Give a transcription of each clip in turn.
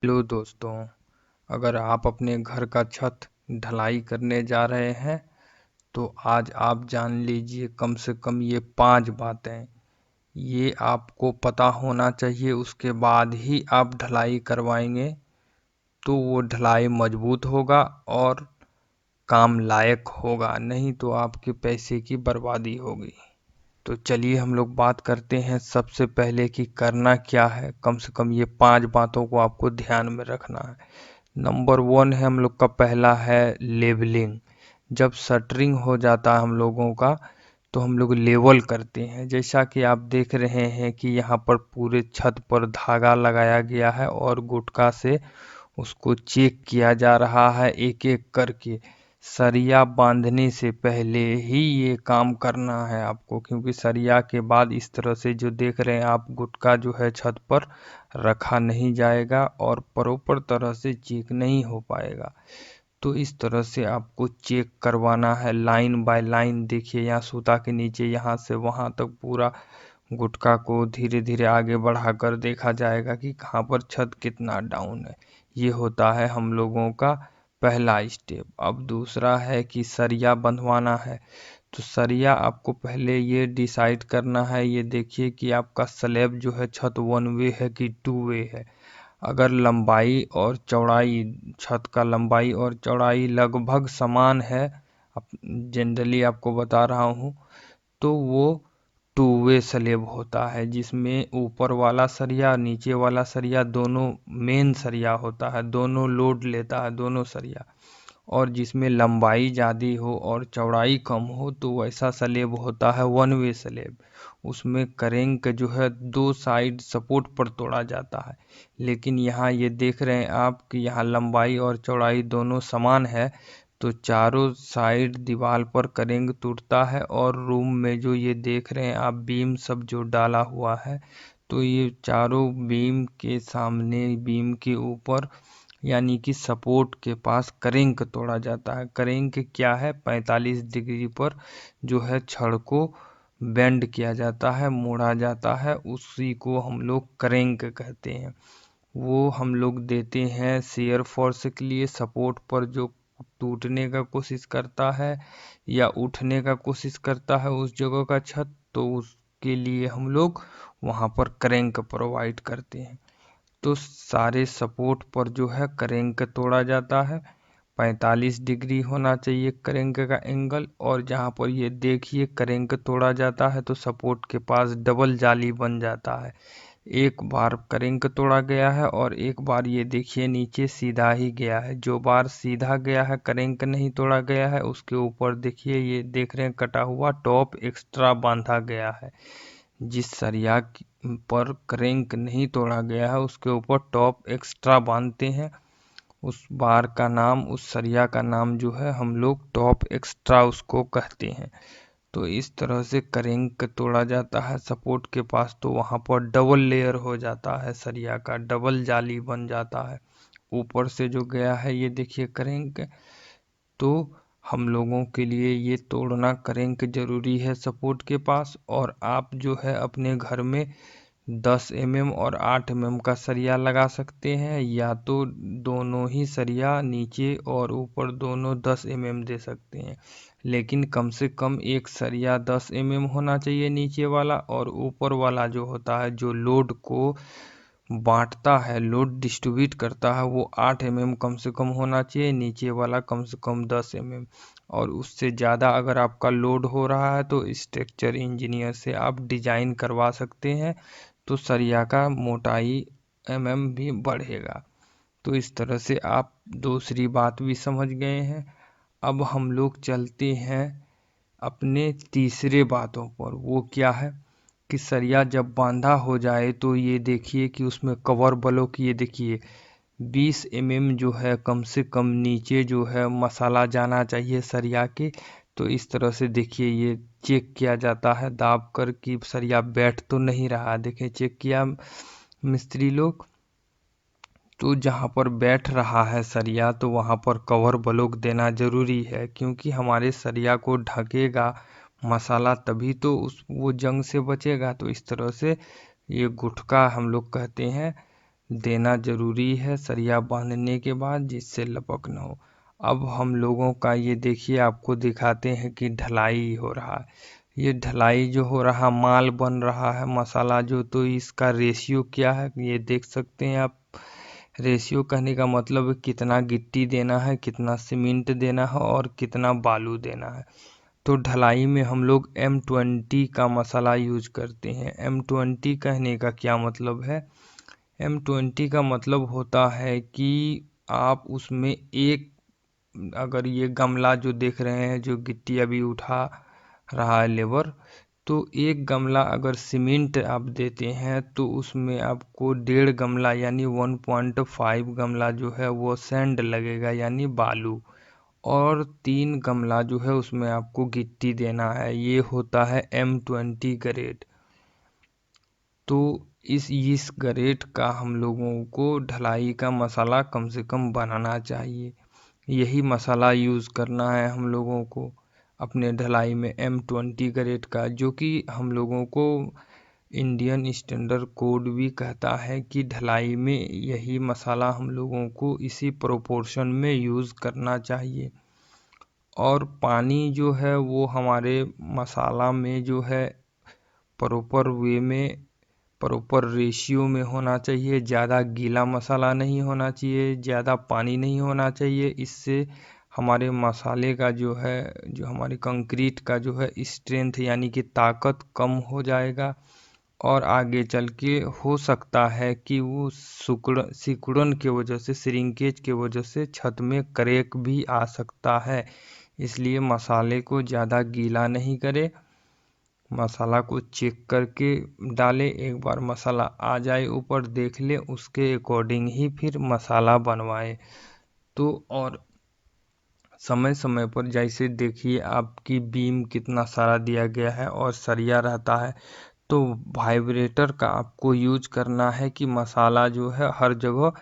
Hello दोस्तों, अगर आप अपने घर का छत ढलाई करने जा रहे हैं तो आज आप जान लीजिए कम से कम ये 5 बातें ये आपको पता होना चाहिए। उसके बाद ही आप ढलाई करवाएंगे तो वो ढलाई मजबूत होगा और काम लायक होगा, नहीं तो आपके पैसे की बर्बादी होगी। तो चलिए हम लोग बात करते हैं सबसे पहले कि करना क्या है। कम से कम ये 5 बातों को आपको ध्यान में रखना है। नंबर 1 है हम लोग का, पहला है लेवलिंग। जब शटरिंग हो जाता है हम लोगों का तो हम लोग लेवल करते हैं। जैसा कि आप देख रहे हैं कि यहाँ पर पूरे छत पर धागा लगाया गया है और गुटका से उसको चेक किया जा रहा है एक एक करके। सरिया बांधने से पहले ही ये काम करना है आपको, क्योंकि सरिया के बाद इस तरह से जो देख रहे हैं आप, गुटका जो है छत पर रखा नहीं जाएगा और प्रॉपर तरह से चेक नहीं हो पाएगा। तो इस तरह से आपको चेक करवाना है लाइन बाय लाइन। देखिए यहाँ सूता के नीचे यहाँ से वहाँ तक पूरा गुटका को धीरे धीरे आगे बढ़ाकर देखा जाएगा कि कहाँ पर छत कितना डाउन है। ये होता है हम लोगों का पहला स्टेप। अब दूसरा है कि सरिया बंधवाना है। तो सरिया आपको पहले ये डिसाइड करना है। ये देखिए कि आपका स्लैब जो है छत 1 वे है कि 2 वे है। अगर लंबाई और चौड़ाई, छत का लंबाई और चौड़ाई लगभग समान है, जनरली आपको बता रहा हूँ, तो वो 2 वे स्लेब होता है, जिसमें ऊपर वाला सरिया नीचे वाला सरिया दोनों मेन सरिया होता है, दोनों लोड लेता है दोनों सरिया। और जिसमें लंबाई ज़्यादा हो और चौड़ाई कम हो तो वैसा स्लेब होता है 1 वे स्लेब। उसमें करेंक जो है 2 साइड सपोर्ट पर तोड़ा जाता है। लेकिन यहाँ ये देख रहे हैं आप कि यहाँ लंबाई और चौड़ाई दोनों समान है, तो चारों साइड दीवार पर करेंग टूटता है। और रूम में जो ये देख रहे हैं आप बीम सब जो डाला हुआ है, तो ये चारों बीम के सामने, बीम के ऊपर, यानी कि सपोर्ट के पास करेंक तोड़ा जाता है। करेंक क्या है? 45 डिग्री पर जो है छड़ को बेंड किया जाता है, मोड़ा जाता है, उसी को हम लोग करेंक कहते हैं। वो हम लोग देते हैं शेयर फोर्स के लिए। सपोर्ट पर जो टूटने का कोशिश करता है या उठने का कोशिश करता है उस जगह का छत, तो उसके लिए हम लोग वहाँ पर करेंक प्रोवाइड करते हैं। तो सारे सपोर्ट पर जो है करेंक तोड़ा जाता है। 45 डिग्री होना चाहिए करेंक का एंगल। और जहाँ पर ये देखिए करेंक तोड़ा जाता है तो सपोर्ट के पास डबल जाली बन जाता है। एक बार करेंक तोड़ा गया है और एक बार ये देखिए नीचे सीधा ही गया है। जो बार सीधा गया है, करेंक नहीं तोड़ा गया है, उसके ऊपर देखिए ये देख रहे हैं कटा हुआ टॉप एक्स्ट्रा बांधा गया है। जिस सरिया पर करेंक नहीं तोड़ा गया है उसके ऊपर टॉप एक्स्ट्रा बांधते हैं। उस बार का नाम, उस सरिया का नाम जो है हम लोग टॉप एक्स्ट्रा उसको कहते हैं। तो इस तरह से करेंक तोड़ा जाता है सपोर्ट के पास, तो वहाँ पर डबल लेयर हो जाता है सरिया का, डबल जाली बन जाता है। ऊपर से जो गया है ये देखिए करेंक, तो हम लोगों के लिए ये तोड़ना करेंक जरूरी है सपोर्ट के पास। और आप जो है अपने घर में 10 mm और 8 mm का सरिया लगा सकते हैं, या तो दोनों ही सरिया नीचे और ऊपर दोनों 10 mm दे सकते हैं। लेकिन कम से कम एक सरिया 10 mm होना चाहिए नीचे वाला, और ऊपर वाला जो होता है जो लोड को बांटता है, लोड डिस्ट्रीब्यूट करता है, वो 8 mm कम से कम होना चाहिए, नीचे वाला कम से कम 10 mm। और उससे ज़्यादा अगर आपका लोड हो रहा है तो स्ट्रक्चर इंजीनियर से आप डिजाइन करवा सकते हैं, तो सरिया का मोटाई भी बढ़ेगा। तो इस तरह से आप दूसरी बात भी समझ गए हैं। अब हम लोग चलते हैं अपने तीसरे बातों पर। वो क्या है कि सरिया जब बांधा हो जाए तो ये देखिए कि उसमें कवर ब्लॉक, ये देखिए 20 mm जो है कम से कम नीचे जो है मसाला जाना चाहिए सरिया के। तो इस तरह से देखिए ये चेक किया जाता है दाब कर कि सरिया बैठ तो नहीं रहा। देखिए चेक किया मिस्त्री लोग, तो जहाँ पर बैठ रहा है सरिया तो वहाँ पर कवर ब्लॉक देना जरूरी है, क्योंकि हमारे सरिया को ढकेगा मसाला तभी तो उस वो जंग से बचेगा। तो इस तरह से ये गुटका हम लोग कहते हैं देना ज़रूरी है सरिया बांधने के बाद, जिससे लपक ना हो। अब हम लोगों का ये देखिए, आपको दिखाते हैं कि ढलाई हो रहा है। ये ढलाई जो हो रहा, माल बन रहा है मसाला जो, तो इसका रेशियो क्या है ये देख सकते हैं आप। रेशियो कहने का मतलब कितना गिट्टी देना है, कितना सीमेंट देना है और कितना बालू देना है। तो ढलाई में हम लोग M20 का मसाला यूज करते हैं। M20 कहने का क्या मतलब है? M20 का मतलब होता है कि आप उसमें एक, अगर ये गमला जो देख रहे हैं, जो गिट्टी अभी उठा रहा है लेबर, तो एक गमला अगर सीमेंट आप देते हैं तो उसमें आपको 1.5 गमला यानी 1.5 गमला जो है वो सैंड लगेगा यानी बालू, और 3 गमला जो है उसमें आपको गिट्टी देना है। ये होता है M20 ग्रेड। तो इस ग्रेड का हम लोगों को ढलाई का मसाला कम से कम बनाना चाहिए। यही मसाला यूज़ करना है हम लोगों को अपने ढलाई में, M20 ग्रेड का, जो कि हम लोगों को इंडियन स्टैंडर्ड कोड भी कहता है कि ढलाई में यही मसाला हम लोगों को इसी प्रोपोर्शन में यूज़ करना चाहिए। और पानी जो है वो हमारे मसाला में जो है प्रॉपर वे में, प्रॉपर रेशियो में होना चाहिए। ज़्यादा गीला मसाला नहीं होना चाहिए, ज़्यादा पानी नहीं होना चाहिए। इससे हमारे मसाले का जो है, जो हमारे कंक्रीट का जो है स्ट्रेंथ यानी कि ताकत कम हो जाएगा, और आगे चल के हो सकता है कि वो सिकुड़न की वजह से, श्रिंकेज की वजह से छत में क्रैक भी आ सकता है। इसलिए मसाले को ज़्यादा गीला नहीं करें, मसाला को चेक करके डालें। एक बार मसाला आ जाए ऊपर देख ले, उसके अकॉर्डिंग ही फिर मसाला बनवाएं। तो और समय समय पर जैसे देखिए आपकी बीम कितना सारा दिया गया है और सरिया रहता है, तो वाइब्रेटर का आपको यूज करना है कि मसाला जो है हर जगह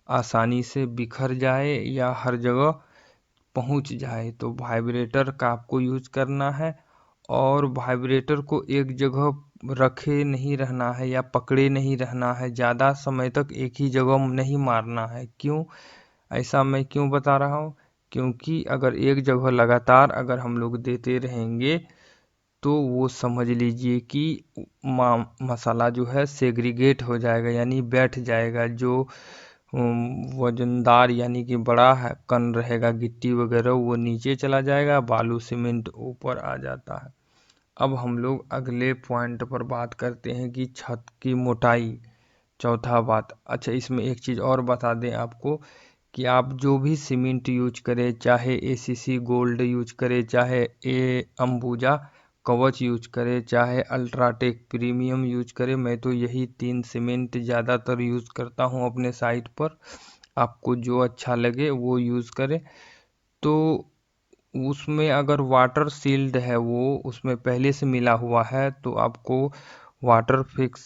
आसानी से बिखर जाए या हर जगह पहुंच जाए। तो वाइब्रेटर का आपको यूज करना है, और वाइब्रेटर को एक जगह रखे नहीं रहना है या पकड़े नहीं रहना है, ज़्यादा समय तक एक ही जगह नहीं मारना है। क्यों ऐसा मैं क्यों बता रहा हूँ? क्योंकि अगर एक जगह लगातार अगर हम लोग देते रहेंगे तो वो समझ लीजिए कि मसाला जो है सेग्रीगेट हो जाएगा यानी बैठ जाएगा। जो वजनदार यानी कि बड़ा है कण रहेगा गिट्टी वगैरह, वो नीचे चला जाएगा, बालू सीमेंट ऊपर आ जाता है। अब हम लोग अगले पॉइंट पर बात करते हैं कि छत की मोटाई। चौथा बात, अच्छा इसमें एक चीज़ और बता दें आपको कि आप जो भी सीमेंट यूज करें, चाहे ACC गोल्ड यूज करें, चाहे अंबुजा कवच यूज करें, चाहे अल्ट्राटेक प्रीमियम यूज करें, मैं तो यही 3 सीमेंट ज़्यादातर यूज करता हूँ अपने साइट पर। आपको जो अच्छा लगे वो यूज करें। तो उसमें अगर वाटर सील्ड है, वो उसमें पहले से मिला हुआ है, तो आपको वाटर फिक्स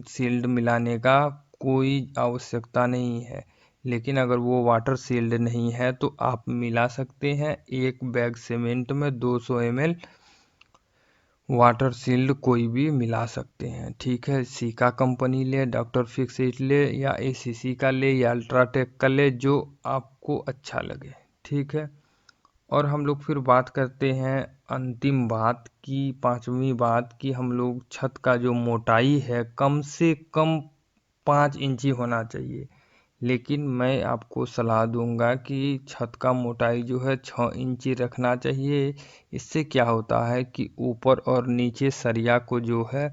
सील्ड मिलाने का कोई आवश्यकता नहीं है। लेकिन अगर वो वाटर सील्ड नहीं है तो आप मिला सकते हैं। एक बैग सीमेंट में 200 ml वाटर सील्ड कोई भी मिला सकते हैं। ठीक है, सीका कंपनी ले, डॉक्टर फिक्सिट ले, या ACC का ले, या अल्ट्राटेक का ले, जो आपको अच्छा लगे। ठीक है, और हम लोग फिर बात करते हैं अंतिम बात की, 5वीं बात की, हम लोग छत का जो मोटाई है कम से कम 5 इंची होना चाहिए। लेकिन मैं आपको सलाह दूंगा कि छत का मोटाई जो है 6 इंची रखना चाहिए। इससे क्या होता है कि ऊपर और नीचे सरिया को जो है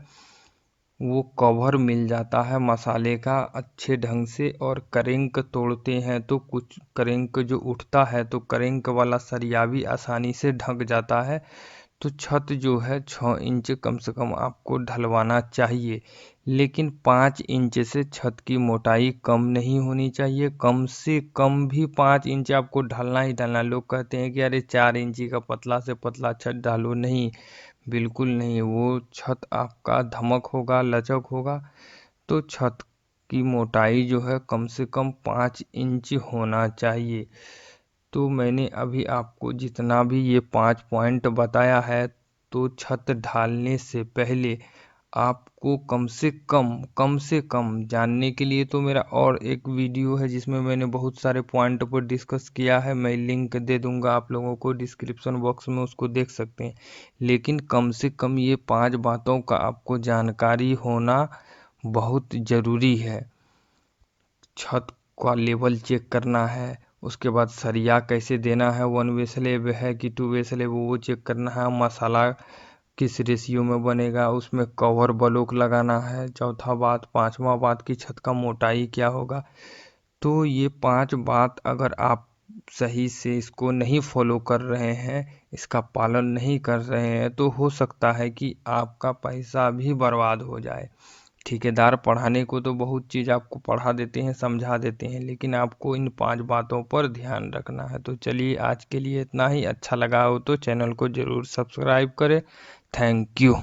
वो कवर मिल जाता है मसाले का अच्छे ढंग से, और करेंक तोड़ते हैं तो कुछ करेंक जो उठता है तो करेंक वाला सरिया भी आसानी से ढक जाता है। तो छत जो है 6 इंच कम से कम आपको ढलवाना चाहिए। लेकिन 5 इंच से छत की मोटाई कम नहीं होनी चाहिए। कम से कम भी 5 इंच आपको ढलना ही ढलना। लोग कहते हैं कि अरे 4 इंची का पतला से पतला छत डालो, नहीं, बिल्कुल नहीं। वो छत आपका धमक होगा, लचक होगा। तो छत की मोटाई जो है कम से कम 5 इंच होना चाहिए। तो मैंने अभी आपको जितना भी ये 5 पॉइंट बताया है, तो छत ढालने से पहले आपको कम से कम जानने के लिए तो मेरा और एक वीडियो है जिसमें मैंने बहुत सारे पॉइंट पर डिस्कस किया है, मैं लिंक दे दूंगा आप लोगों को डिस्क्रिप्शन बॉक्स में, उसको देख सकते हैं। लेकिन कम से कम ये 5 बातों का आपको जानकारी होना बहुत ज़रूरी है। छत का लेवल चेक करना है, उसके बाद सरिया कैसे देना है, 1 वे स्लैब है कि 2 वे स्लैब, वो चेक करना है। मसाला किस रेशियो में बनेगा, उसमें कवर ब्लॉक लगाना है। चौथा बात, 5वां बात की छत का मोटाई क्या होगा। तो ये 5 बात अगर आप सही से इसको नहीं फॉलो कर रहे हैं, इसका पालन नहीं कर रहे हैं, तो हो सकता है कि आपका पैसा भी बर्बाद हो जाए। ठेकेदार पढ़ाने को तो बहुत चीज़ आपको पढ़ा देते हैं, समझा देते हैं, लेकिन आपको इन 5 बातों पर ध्यान रखना है। तो चलिए आज के लिए इतना ही। अच्छा लगा हो तो चैनल को ज़रूर सब्सक्राइब करें। Thank you.